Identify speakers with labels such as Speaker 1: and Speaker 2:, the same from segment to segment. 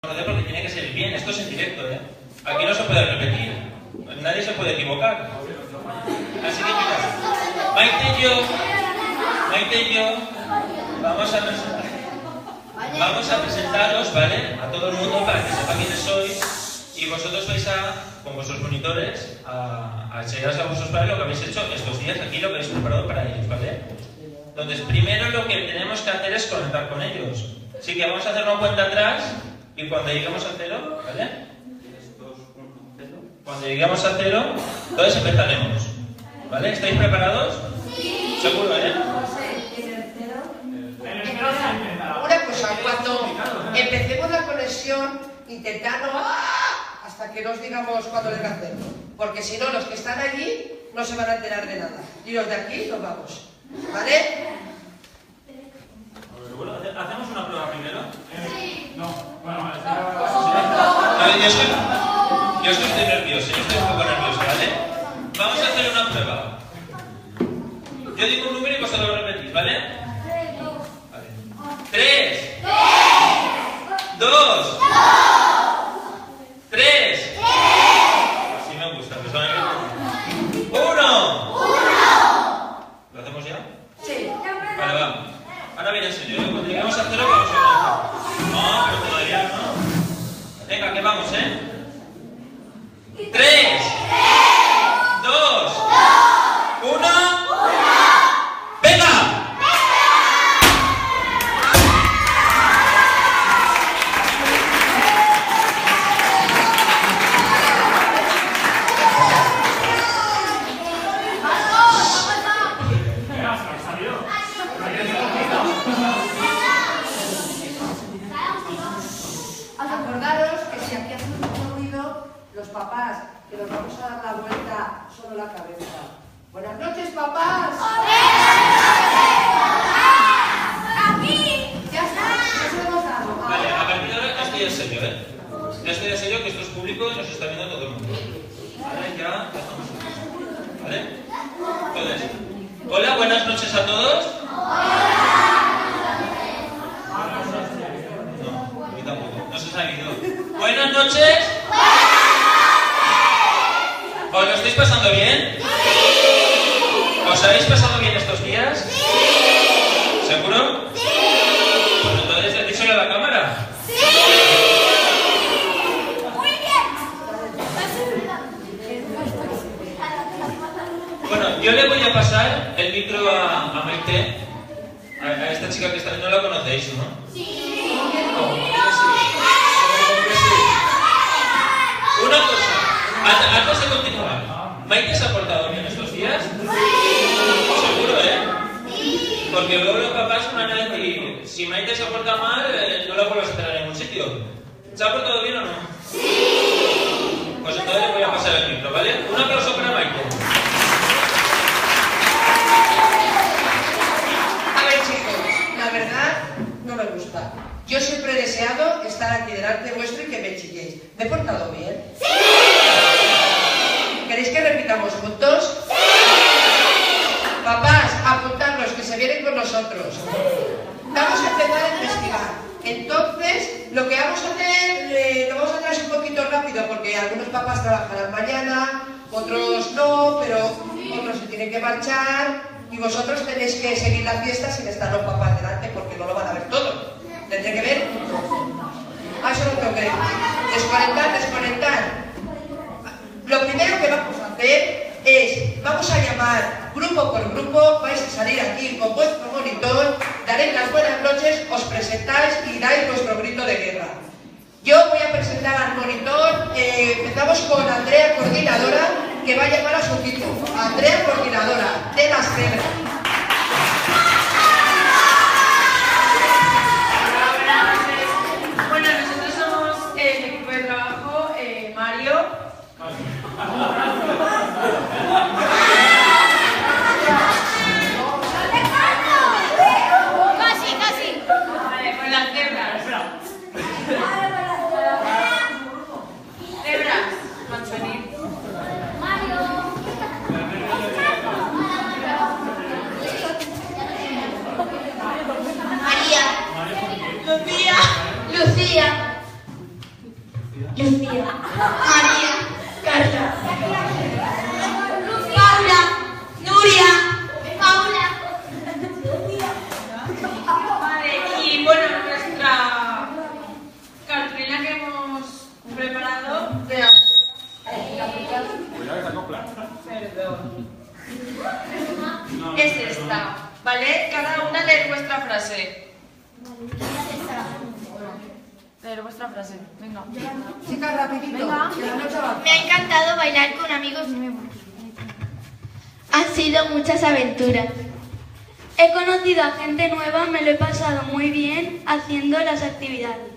Speaker 1: Porque tiene que ser bien, esto es en directo, ¿eh? Aquí no se puede repetir, nadie se puede equivocar. Así que mira, Maite y yo vamos a presentaros, ¿vale? A todo el mundo para que sepa quiénes sois y vosotros vais con vuestros monitores, a enseñaros a vuestros padres lo que habéis hecho estos días aquí, lo que habéis preparado para ellos, ¿vale? Entonces, primero lo que tenemos que hacer es conectar con ellos. Así que vamos a hacer una cuenta atrás. Y cuando lleguemos a cero, ¿vale? Cuando lleguemos a cero, entonces empezaremos. ¿Vale? ¿Estáis preparados? Sí. ¿Seguro, eh?
Speaker 2: Una cosa, cuando empecemos la conexión, intentadlo hasta que nos digamos cuándo hay que hacerlo. Porque si no, los que están allí no se van a enterar de nada. Y los de aquí nos vamos. ¿Vale?
Speaker 1: ¿Seguro? ¿Hacemos una prueba primero?
Speaker 3: Sí.
Speaker 4: No, bueno,
Speaker 1: yo estoy nervioso, yo estoy un poco nervioso, ¿vale? Vamos a hacer una prueba. Yo digo un número y vosotros lo repetís, ¿vale? Vale. 3, 2, 3. Así me gusta, que suena bien. 1. ¿Lo hacemos ya?
Speaker 2: Sí.
Speaker 1: Vale, va. Ahora viene en serio, cuando lleguemos a cero vamos a comenzar. No, pero todavía no. Venga, que vamos, ¿eh? 3, 2, 1. ¡Venga!
Speaker 2: Acordaros que si aquí hacemos mucho ruido, los papás, que nos vamos a dar la vuelta solo la cabeza. Buenas noches, papás. Ya está, ya se hemos dado.
Speaker 1: Vale, a partir de ahora estoy en serio, ¿eh? Ya estoy en serio, que esto es público y nos está viendo todo el mundo. Vale, ya estamos aquí. ¿Vale? Entonces, hola, buenas noches a todos. No, a mí tampoco, no se os ha ido. Buenas noches. ¿Os lo estáis pasando bien? ¿Os habéis pasado bien estos días? ¿Seguro? Pues entonces, díselo a la cámara. Bueno, yo le voy a pasar el micro a Maite, a esta chica que está, no la conocéis, ¿no?
Speaker 3: Sí.
Speaker 1: Una cosa, antes de continuar, ¿Maite se ha portado bien estos días? Seguro, ¿eh? Porque luego los papás van a decir, si Maite se porta mal, no la vuelvas a tener en ningún sitio. ¿Se ha portado bien o no? Sí. Pues entonces le voy a pasar el micro, ¿vale? Un aplauso para Maite.
Speaker 2: A ver, chicos, la verdad no me gusta. Yo siempre he deseado estar aquí delante vuestro y que me chilléis. ¿Me he portado bien? ¡Sí! ¿Queréis que repitamos juntos? ¡Sí! Papás, apuntadlos, que se vienen con nosotros. Vamos a empezar a investigar. Entonces, lo que vamos a hacer, lo vamos a hacer un poquito rápido, porque algunos papás trabajarán mañana, otros no, pero otros se tienen que marchar, y vosotros tenéis que seguir la fiesta sin estar los papás delante, porque no lo van a ver todo. ¿Tendré que ver? Eso no tengo que ver. Desconectar. Lo primero que vamos a hacer es, vamos a llamar grupo por grupo, vais a salir aquí con vuestro monitor, daréis las buenas noches, os presentáis y dais vuestro grito de guerra. Yo voy a presentar al monitor, empezamos con Andrea, coordinadora, que va a llamar a su equipo. Andrea, coordinadora de las cebras.
Speaker 5: Bueno, nosotros somos el equipo de trabajo, Mario.
Speaker 3: Casi.
Speaker 5: Vale, con las cebras. Cebras, Manchonín.
Speaker 3: Mario. Lucía. María. Carla. Paula. Nuria. Paula.
Speaker 5: Vale, y bueno, nuestra cartulina que hemos preparado de... Perdón. Es esta, ¿vale? Cada una lee vuestra frase. Leer vuestra frase, venga.
Speaker 2: Chicas, rapidito.
Speaker 5: Venga.
Speaker 2: Que la noche va.
Speaker 3: Me ha encantado bailar con amigos nuevos. Han sido muchas aventuras. He conocido a gente nueva, me lo he pasado muy bien haciendo las actividades.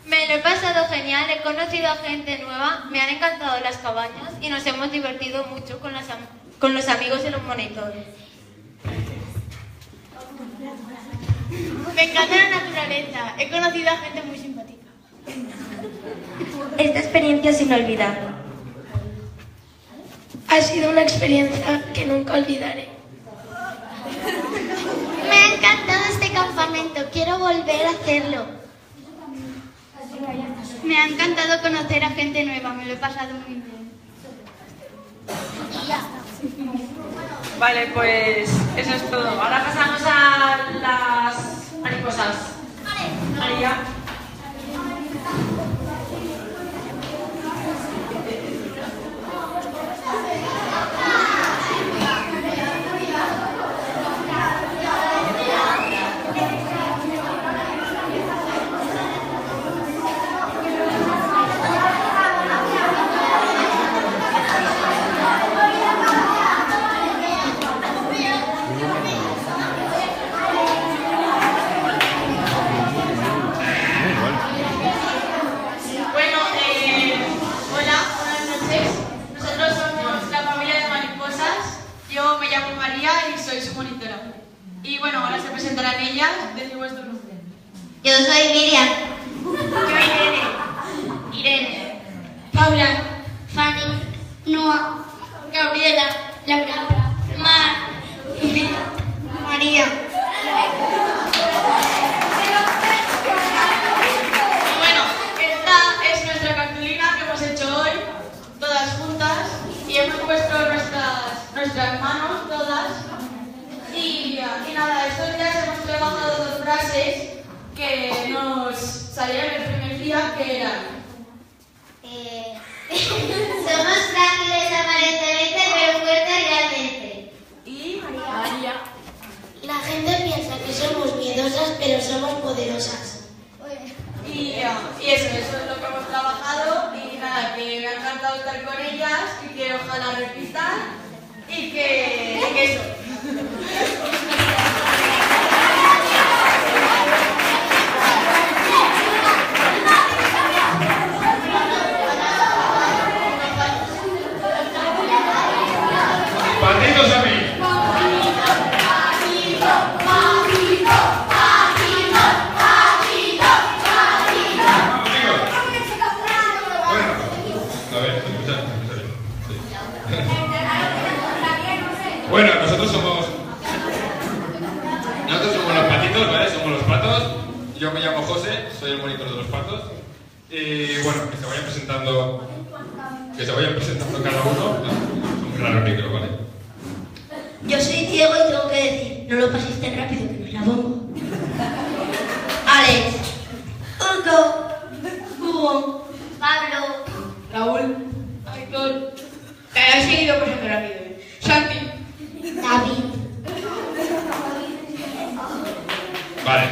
Speaker 3: Me lo he pasado genial, he conocido a gente nueva, me han encantado las cabañas y nos hemos divertido mucho con los amigos y los monitores. Me encanta la naturaleza, he conocido a gente muy simpática. Esta experiencia es inolvidable. Ha sido una experiencia que nunca olvidaré. Me ha encantado este campamento, quiero volver a hacerlo. Me ha encantado conocer a gente nueva, me lo he pasado muy bien.
Speaker 5: Vale, pues eso es todo. Ahora pasamos a las mariposas. María. Y bueno, ahora se presentarán ellas. Decid vuestro nombre.
Speaker 3: Yo soy Miriam.
Speaker 5: Yo Irene.
Speaker 3: Irene. Paula. Fanny. Noa. Gabriela. Laura. Mar. María.
Speaker 5: Y bueno, esta es nuestra cartulina que hemos hecho hoy, todas juntas, y hemos puesto nuestras manos todas. Y nada, estos días hemos trabajado dos frases que nos salieron el primer día, que eran
Speaker 3: Somos frágiles aparentemente, pero fuertes realmente.
Speaker 5: y María.
Speaker 3: La gente piensa que somos miedosas, pero somos poderosas.
Speaker 5: Y eso es lo que hemos trabajado. Y nada, que me ha encantado estar con ellas y que ojalá repitan y que eso.
Speaker 4: Patitos a mí. Bueno, a ver, escuchad. Bueno, nosotros somos los patitos, ¿vale? Somos los patos. Yo me llamo José, soy el monitor de los patos. Y bueno, que se vayan presentando cada uno. Un claro micro, ¿vale?
Speaker 3: Yo soy Diego y tengo que decir, no lo paséis tan rápido que me la pongo. Alex. Hugo. Hugo. Pablo.
Speaker 5: Raúl. Aitor. Te has seguido pasando rápido. Santi.
Speaker 3: David.
Speaker 4: Vale.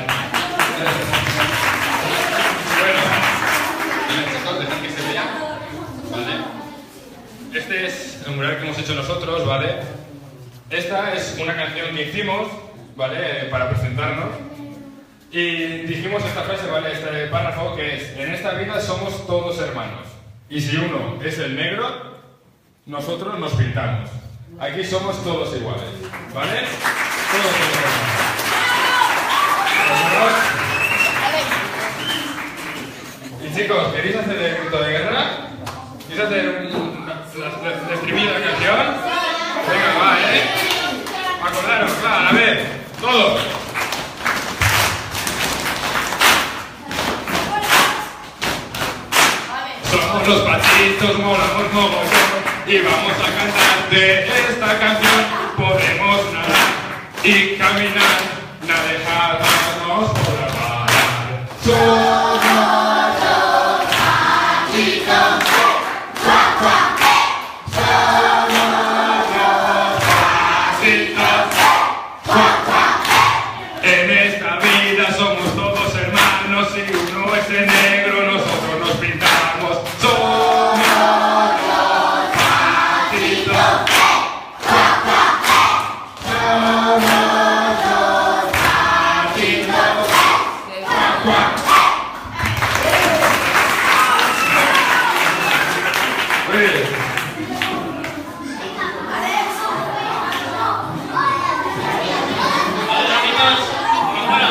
Speaker 4: Bueno, chicos, dejad que se vea. Vale. Este es el mural que hemos hecho nosotros, ¿vale? Esta es una canción que hicimos, ¿vale? Para presentarnos. Y dijimos esta frase, ¿vale? Este párrafo que es: en esta vida somos todos hermanos. Y si uno es el negro, nosotros nos pintamos. Aquí somos todos iguales, ¿vale? Todos hermanos. Y chicos, ¿queréis hacer el grito de guerra? ¿Queréis hacer el estribillo de la canción? Venga, va, acordaros, claro, a ver, todos. Somos los patitos, molamos mogollón y vamos a cantarte esta canción. Podemos nadar y caminar, nada dejarnos por la parar. Somos los patitos, cuac, cuac. Somos los patitos, cuac, cuac. En esta vida somos todos hermanos y uno es de negro, nosotros nos pintamos. Somos los patitos, cuac, cuac. Somos los patitos, cuac, cuac. Muy bien.
Speaker 1: Vale, amigos, cámara.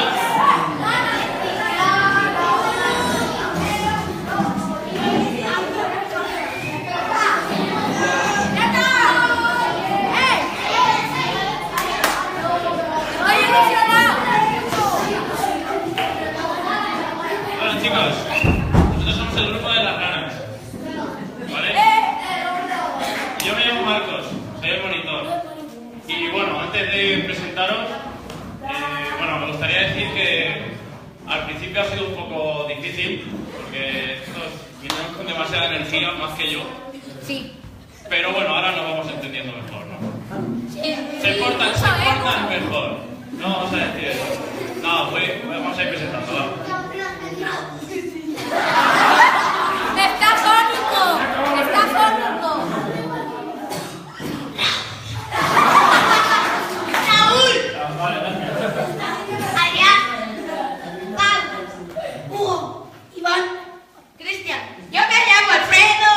Speaker 1: Bueno, chicos, nosotros somos el grupo de las ranas, ¿vale? Yo me llamo Marcos, soy el monitor. Y bueno, antes de presentaros, bueno, me gustaría decir que al principio ha sido un poco difícil, porque estos vinieron con demasiada energía, más que yo.
Speaker 3: Sí.
Speaker 1: Pero bueno, ahora nos vamos entendiendo mejor, ¿no? Se portan mejor. No vamos a decir eso. No, pues vamos a ir presentando, ¿va?
Speaker 3: ¡Está fónico! ¡Está fónico!
Speaker 1: Vale, vale.
Speaker 3: Adrián, Pablo, Hugo, Iván, Cristian. Yo me llamo Alfredo.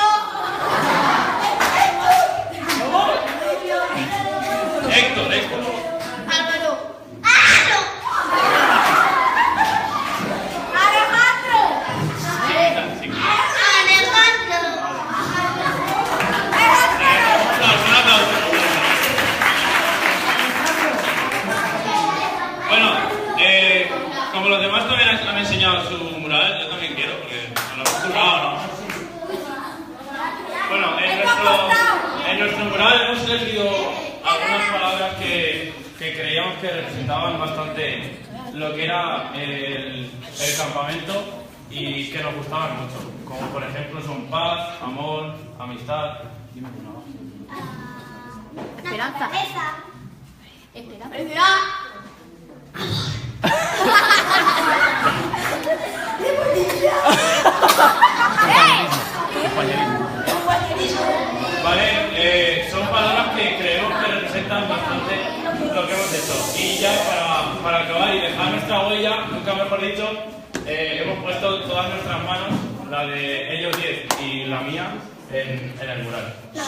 Speaker 1: Héctor.
Speaker 3: Álvaro. Alejandro.
Speaker 1: Bueno, como los demás también han enseñado su mural, yo también quiero, porque nos lo hemos currado, ¿no? Bueno, en nuestro mural hemos elegido algunas palabras que creíamos que representaban bastante lo que era el campamento y que nos gustaban mucho. Como por ejemplo son paz, amor, amistad. Dime una más.
Speaker 3: Esperanza. Felicidad.
Speaker 1: Vale, son palabras que creemos que representan bastante lo que hemos hecho. Y ya para acabar y dejar nuestra huella, nunca mejor dicho, hemos puesto todas nuestras manos, la de ellos 10 y la mía, en el mural.
Speaker 3: La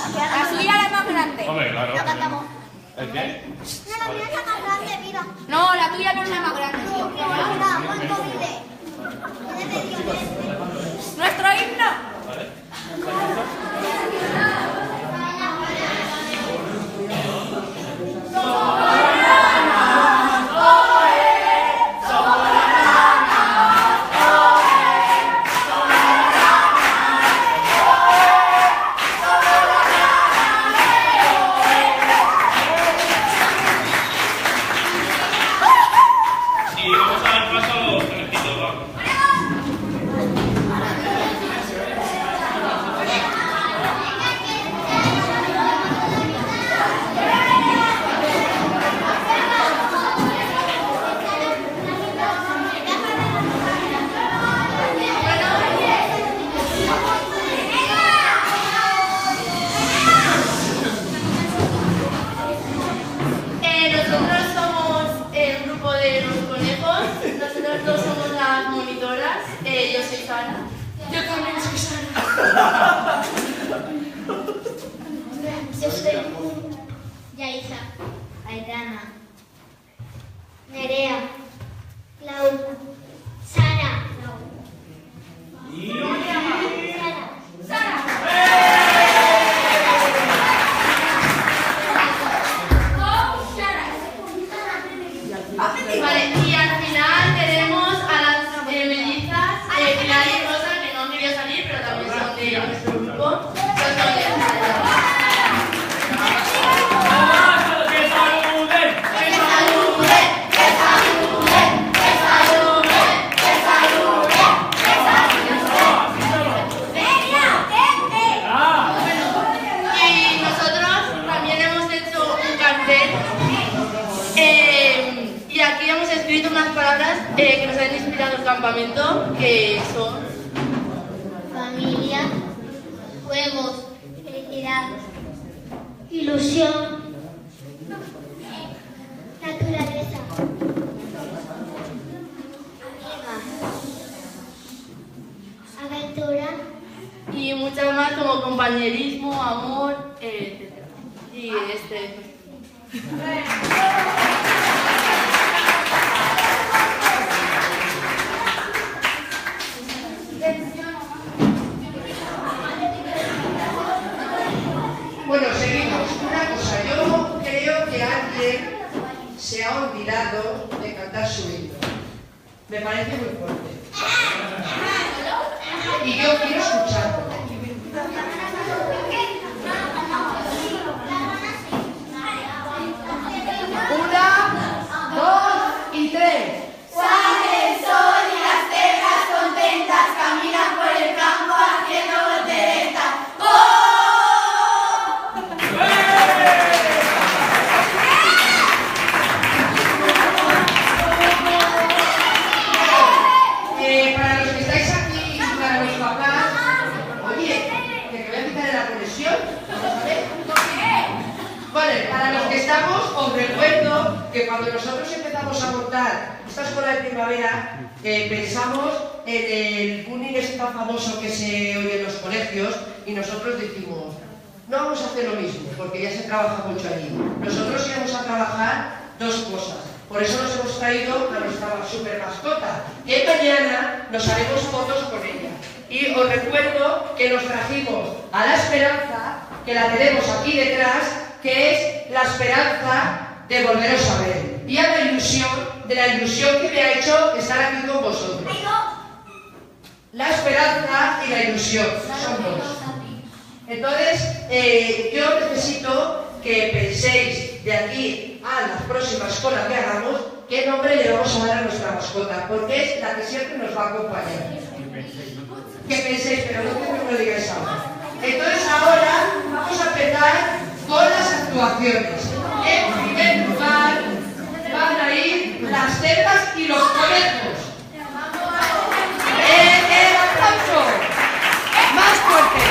Speaker 3: suya es más grande.
Speaker 1: Hombre, claro.
Speaker 3: La cantamos.
Speaker 1: ¿El qué?
Speaker 3: No, la mía es más grande, mira. No, la tuya no es la más grande, tío. Nuestro himno.
Speaker 1: ¿Vale? Y vamos a dar paso a los conejitos, ¿va?
Speaker 5: Nosotros somos el grupo de los conejos. Nosotros dos somos las monitoras. Yo soy Sara. Yo también soy Sara.
Speaker 3: Yo soy Yaisa, Aitana, Nerea, Laura, Sara.
Speaker 5: Vale, y al final tenemos a las mellizas, Pilar y Rosa, que no han querido salir, pero también son de
Speaker 3: de nuestro grupo son todos. Unas palabras que nos han inspirado el campamento, que son
Speaker 6: familia, juegos, felicidad, ilusión, naturaleza, aventura
Speaker 3: y muchas más, como compañerismo, amor, etc. Y
Speaker 2: Bueno, seguimos. Una cosa, yo creo que alguien se ha olvidado de cantar su himno. Me parece muy fuerte. Y yo quiero escucharlo. 1, 2 y 3.
Speaker 6: Sale el sol y las tejas contentas caminan por el campo haciendo volteretas.
Speaker 2: Para los que estáis aquí, para los papás, oye, que me voy a quitar la conexión, vamos a ver. Vale, para los que estamos, os recuerdo que cuando nosotros empezamos a montar esta escuela de primavera, pensamos en el bullying este tan famoso que se oye en los colegios y nosotros decimos, no vamos a hacer lo mismo, porque ya se trabaja mucho allí. Nosotros íbamos a trabajar dos cosas. Por eso nos hemos traído a nuestra super mascota, que mañana nos haremos fotos con ella. Y os recuerdo que nos trajimos a la Esperanza, que la tenemos aquí detrás, que es la esperanza de volveros a ver. Y a la ilusión, de la ilusión que me ha hecho estar aquí con vosotros. La esperanza y la ilusión, son dos. Entonces, yo necesito que penséis de aquí a la próxima escuela que hagamos, qué nombre le vamos a dar a nuestra mascota, porque es la que siempre nos va a acompañar. Que penséis, pero no quiero que me lo digáis ahora. Entonces ahora vamos a empezar con las actuaciones. En primer lugar van a ir las cerdas y los conejos. ¡El aplauso! ¡Más fuerte!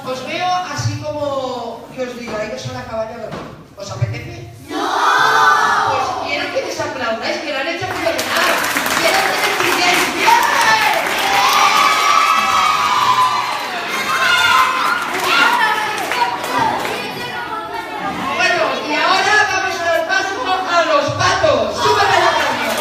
Speaker 2: Os veo así como que os digo, hay que son a caballo de oro. ¿Os apetece? ¡No! Pues quiero que les aplaudáis, que lo han hecho fenomenal. ¡Quiero que les digáis bien! Bueno, y ahora vamos a dar paso a los patos. ¡Súbeme la canción!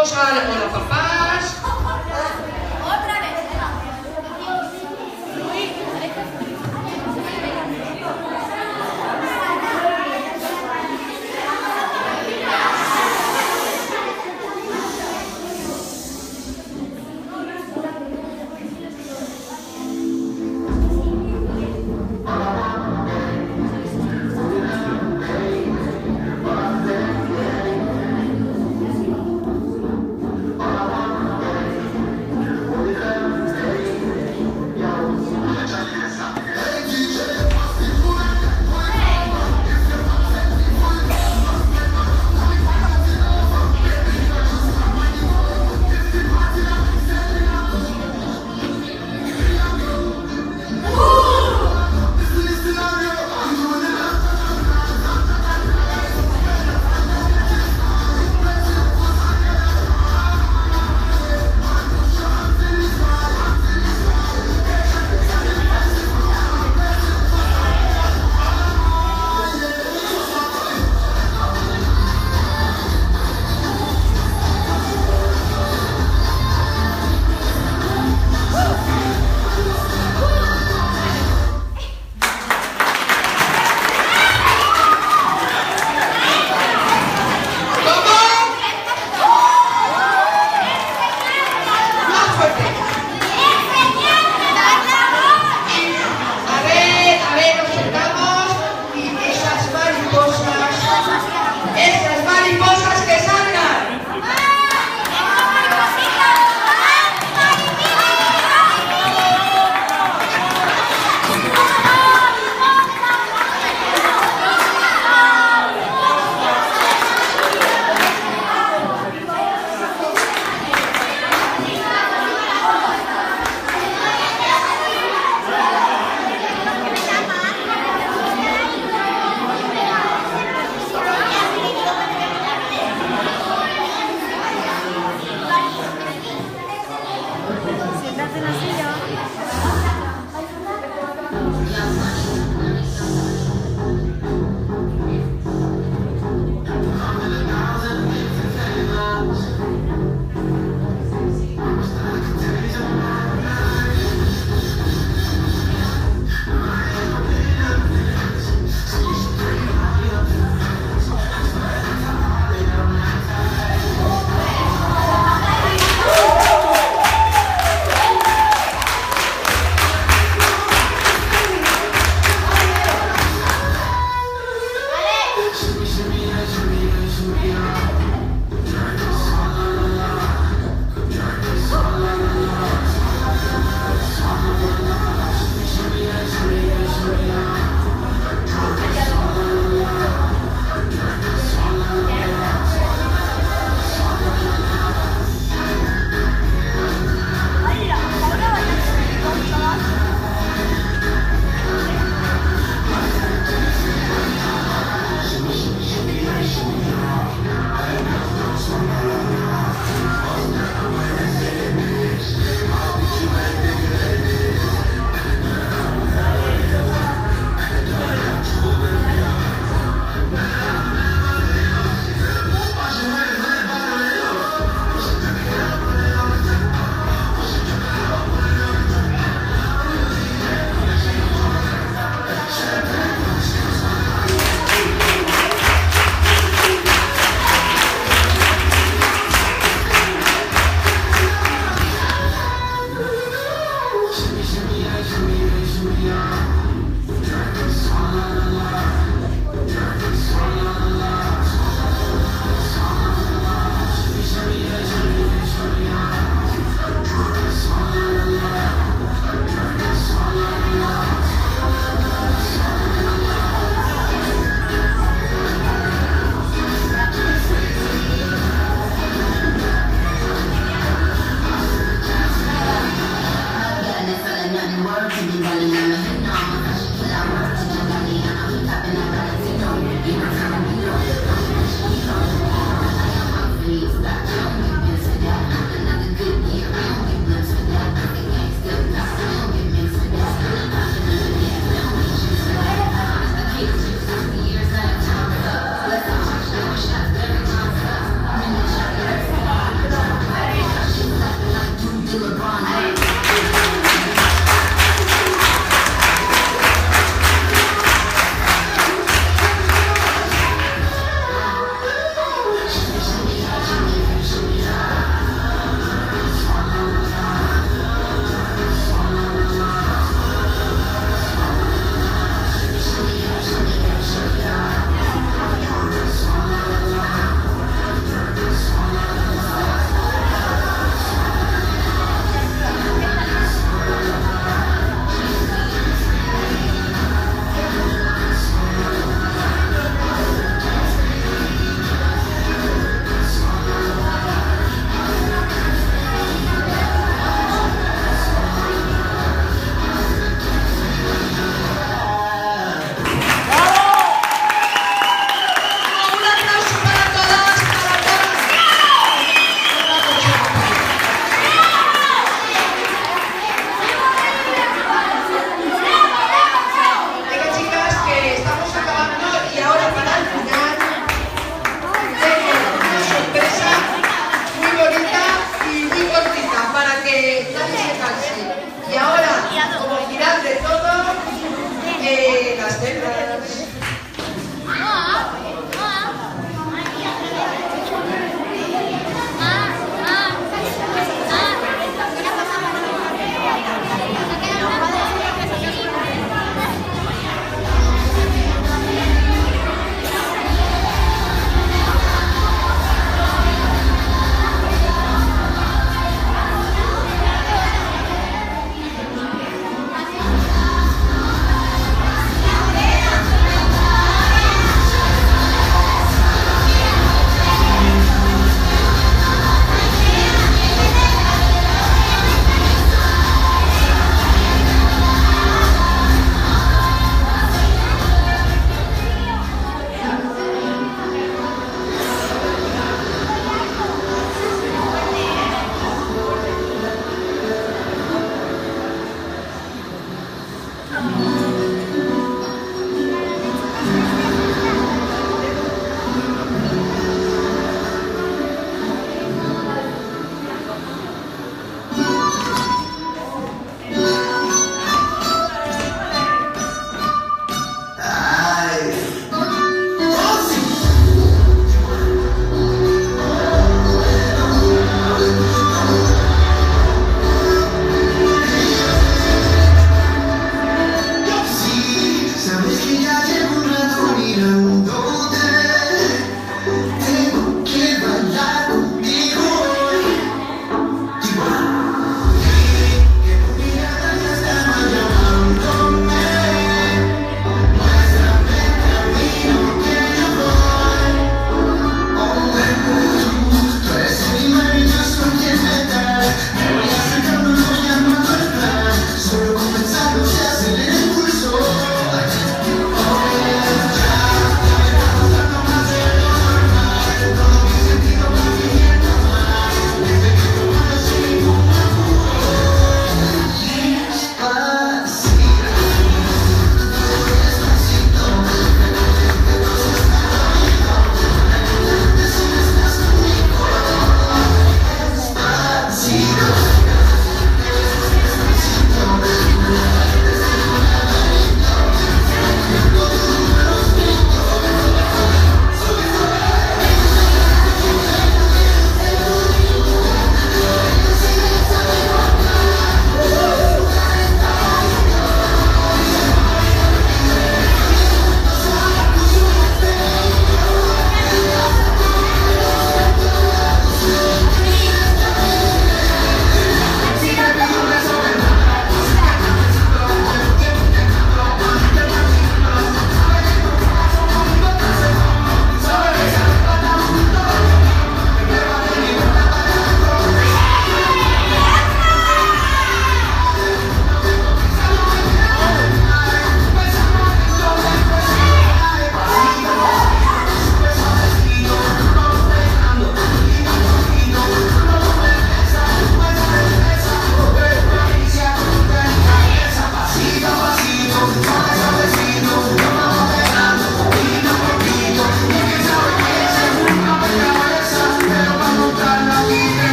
Speaker 2: Vamos a hola papás.
Speaker 6: Otra vez.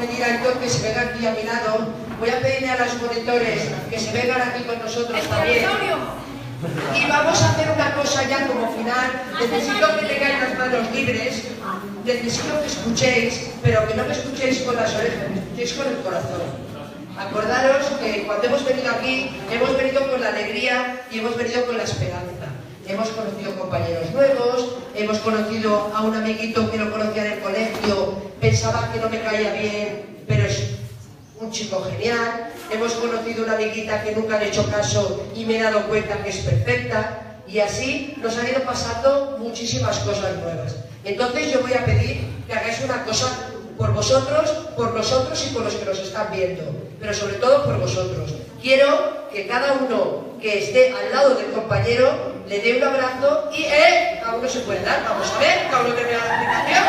Speaker 2: pedir a Héctor que se venga aquí a mi lado. Voy a pedirle a los monitores que se vengan aquí con nosotros también. Y vamos a hacer una cosa ya como final. Necesito que tengáis las manos libres. Necesito que escuchéis, pero que no me escuchéis con las orejas, me escuchéis con el corazón. Acordaros que cuando hemos venido aquí, hemos venido con la alegría y hemos venido con la esperanza. Hemos conocido compañeros nuevos, hemos conocido a un amiguito que lo conocía en el colegio, pensaba que no me caía bien, pero es un chico genial. Hemos conocido una amiguita que nunca le he hecho caso y me he dado cuenta que es perfecta. Y así nos han ido pasando muchísimas cosas nuevas. Entonces yo voy a pedir que hagáis una cosa por vosotros, por nosotros y por los que nos están viendo, pero sobre todo por vosotros. Quiero que cada uno que esté al lado del compañero le dé un abrazo y cada uno se puede dar. Vamos a ver, cada uno que me da la explicación,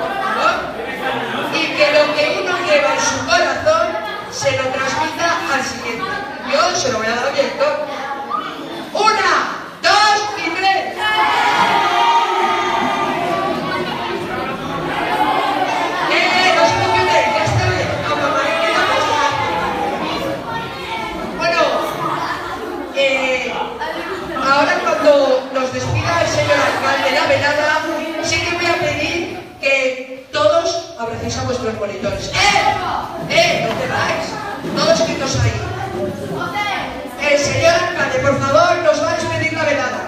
Speaker 2: por favor. Y que lo que uno lleva en su corazón se lo transmita al siguiente. Yo se lo voy a dar a mi Héctor. 1, 2 y 3. No os preocupéis, ya está bien. Bueno, ahora cuando nos despida el señor alcalde la velada, sí que voy a pedir que todos abracéis a vuestros monitores. ¿No te vais? Todos quietos ahí. El señor alcalde, por favor, nos va a despedir la velada.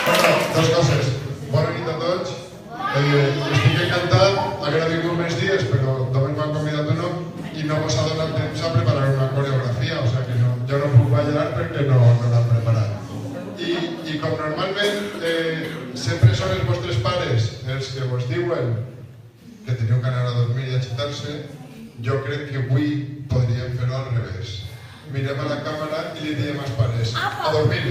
Speaker 7: Bueno, dos coses. Bona nit a tots. Estic encantat, ha vingut més dies, però només m'han convidat uno i no mos ha donat temps a preparar una coreografia, o sea que no, jo no puc ballar perquè no l'han preparat. I com normalment sempre són els vostres pares els que vos diuen que teniu que anar a dormir i agitar-se, jo crec que avui podríem fer-ho al revés. Mirem a la càmera i li diem als pares, a dormir.